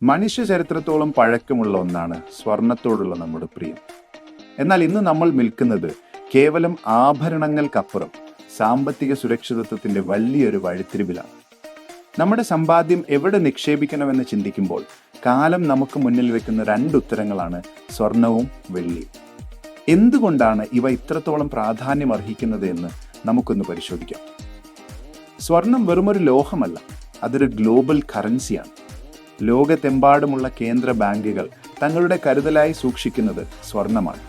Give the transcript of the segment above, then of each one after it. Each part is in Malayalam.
മനുഷ്യ ചരിത്രത്തോളം പഴക്കമുള്ള ഒന്നാണ് സ്വർണത്തോടുള്ള നമ്മുടെ പ്രിയം. എന്നാൽ ഇന്ന് നമ്മൾ നിൽക്കുന്നത് കേവലം ആഭരണങ്ങൾക്കപ്പുറം സാമ്പത്തിക സുരക്ഷിതത്വത്തിന്റെ വലിയൊരു വഴിത്തിരിവിലാണ്. നമ്മുടെ സമ്പാദ്യം എവിടെ നിക്ഷേപിക്കണമെന്ന് ചിന്തിക്കുമ്പോൾ കാലം നമുക്ക് മുന്നിൽ വെക്കുന്ന രണ്ട് ഉത്തരങ്ങളാണ് സ്വർണവും വെള്ളിയും. എന്തുകൊണ്ടാണ് ഇവ ഇത്രത്തോളം പ്രാധാന്യം അർഹിക്കുന്നത് എന്ന് നമുക്കൊന്ന് പരിശോധിക്കാം. സ്വർണം വെറുമൊരു ലോഹമല്ല, അതൊരു ഗ്ലോബൽ കറൻസിയാണ്. ലോകത്തെമ്പാടുമുള്ള കേന്ദ്ര ബാങ്കുകൾ തങ്ങളുടെ കരുതലായി സൂക്ഷിക്കുന്നത് സ്വർണമാണ്.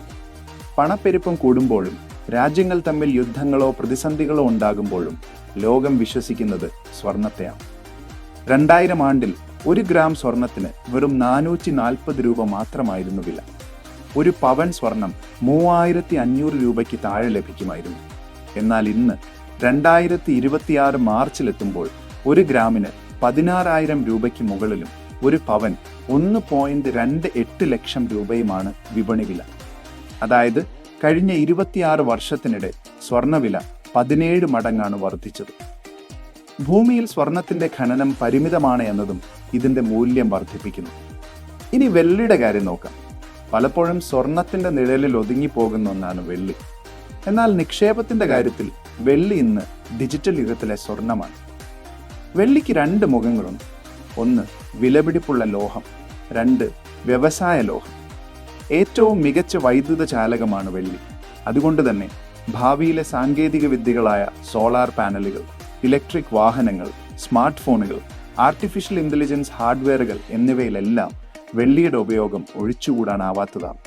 പണപ്പെരുപ്പം കൂടുമ്പോഴും രാജ്യങ്ങൾ തമ്മിൽ യുദ്ധങ്ങളോ പ്രതിസന്ധികളോ ഉണ്ടാകുമ്പോഴും ലോകം വിശ്വസിക്കുന്നത് സ്വർണത്തെയാണ്. 2000 ആണ്ടിൽ 1 ഗ്രാം സ്വർണത്തിന് വെറും 440 രൂപ മാത്രമായിരുന്നു വില. ഒരു പവൻ സ്വർണം 3500 രൂപയ്ക്ക് താഴെ ലഭിക്കുമായിരുന്നു. എന്നാൽ ഇന്ന് 2026 മാർച്ചിലെത്തുമ്പോൾ 1 ഗ്രാമിന് 16,000 രൂപയ്ക്ക് മുകളിലും ഒരു പവൻ 1.28 ലക്ഷം രൂപയുമാണ് വിപണി വില. അതായത് കഴിഞ്ഞ 26 വർഷത്തിനിടെ സ്വർണ്ണവില 17 മടങ്ങാണ് വർദ്ധിച്ചത്. ഭൂമിയിൽ സ്വർണത്തിന്റെ ഖനനം പരിമിതമാണ് എന്നതും ഇതിന്റെ മൂല്യം വർദ്ധിപ്പിക്കുന്നു. ഇനി വെള്ളിയുടെ കാര്യം നോക്കാം. പലപ്പോഴും സ്വർണത്തിന്റെ നിഴലിൽ ഒതുങ്ങിപ്പോകുന്ന ഒന്നാണ് വെള്ളി. എന്നാൽ നിക്ഷേപത്തിന്റെ കാര്യത്തിൽ വെള്ളി ഇന്ന് ഡിജിറ്റൽ യുഗത്തിലെ സ്വർണമാണ്. വെള്ളിക്ക് 2 മുഖങ്ങളുണ്ട്. 1 വിലപിടിപ്പുള്ള ലോഹം, 2 വ്യവസായ ലോഹം. ഏറ്റവും മികച്ച വൈദ്യുത ചാലകമാണ് വെള്ളി. അതുകൊണ്ട് തന്നെ ഭാവിയിലെ സാങ്കേതിക വിദ്യകളായ സോളാർ പാനലുകൾ, ഇലക്ട്രിക് വാഹനങ്ങൾ, സ്മാർട്ട് ഫോണുകൾ, ആർട്ടിഫിഷ്യൽ ഇന്റലിജൻസ് ഹാർഡ്വെയറുകൾ എന്നിവയിലെല്ലാം വെള്ളിയുടെ ഉപയോഗം ഒഴിച്ചുകൂടാനാവാത്തതാണ്.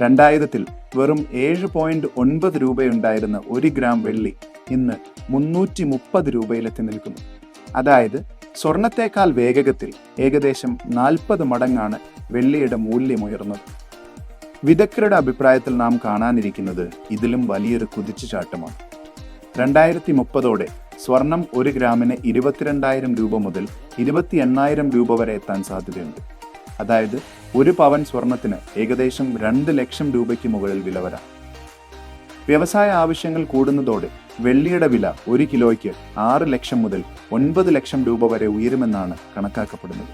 2000-ൽ വെറും 7.9 രൂപയുണ്ടായിരുന്ന 1 ഗ്രാം വെള്ളി ഇന്ന് 330 രൂപയിലെത്തി നിൽക്കുന്നു. അതായത് സ്വർണത്തേക്കാൾ വേഗത്തിൽ ഏകദേശം 40 മടങ്ങാണ് വെള്ളിയുടെ മൂല്യമുയർന്നത്. വിദഗ്ധരുടെ അഭിപ്രായത്തിൽ നാം കാണാനിരിക്കുന്നത് ഇതിലും വലിയൊരു കുതിച്ചുചാട്ടമാണ്. 2030ഓടെ സ്വർണം 1 ഗ്രാമിന് 22,000 രൂപ മുതൽ 28,000 രൂപ വരെ എത്താൻ സാധ്യതയുണ്ട്. അതായത് 1 പവൻ സ്വർണത്തിന് ഏകദേശം 2 ലക്ഷം രൂപയ്ക്ക് മുകളിൽ വില വരാം. വ്യവസായ ആവശ്യങ്ങൾ കൂടുന്നതോടെ വെള്ളിയുടെ വില 1 കിലോയ്ക്ക് 6 ലക്ഷം മുതൽ 9 ലക്ഷം രൂപ വരെ ഉയരുമെന്നാണ് കണക്കാക്കപ്പെടുന്നത്.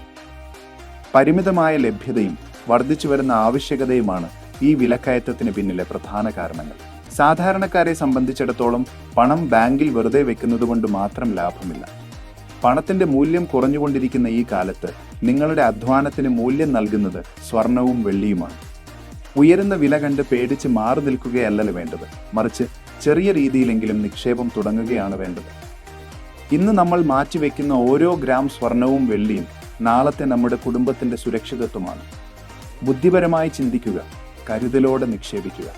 പരിമിതമായ ലഭ്യതയും വർദ്ധിച്ചു വരുന്ന ആവശ്യകതയുമാണ് ഈ വിലക്കയറ്റത്തിന് പിന്നിലെ പ്രധാന കാരണങ്ങൾ. സാധാരണക്കാരെ സംബന്ധിച്ചിടത്തോളം പണം ബാങ്കിൽ വെറുതെ വെക്കുന്നത് കൊണ്ട് മാത്രം ലാഭമില്ല. പണത്തിന്റെ മൂല്യം കുറഞ്ഞുകൊണ്ടിരിക്കുന്ന ഈ കാലത്ത് നിങ്ങളുടെ അധ്വാനത്തിന് മൂല്യം നൽകുന്നത് സ്വർണവും വെള്ളിയുമാണ്. ഉയരുന്ന വില കണ്ട് പേടിച്ച് മാറി നിൽക്കുകയല്ലല്ലോ വേണ്ടത്, മറിച്ച് ചെറിയ രീതിയിലെങ്കിലും നിക്ഷേപം തുടങ്ങുകയാണ് വേണ്ടത്. ഇന്ന് നമ്മൾ മാറ്റിവെക്കുന്ന ഓരോ ഗ്രാം സ്വർണവും വെള്ളിയും നാളത്തെ നമ്മുടെ കുടുംബത്തിന്റെ സുരക്ഷിതത്വമാണ്. ബുദ്ധിപരമായി ചിന്തിക്കുക, കരുതലോടെ നിക്ഷേപിക്കുക.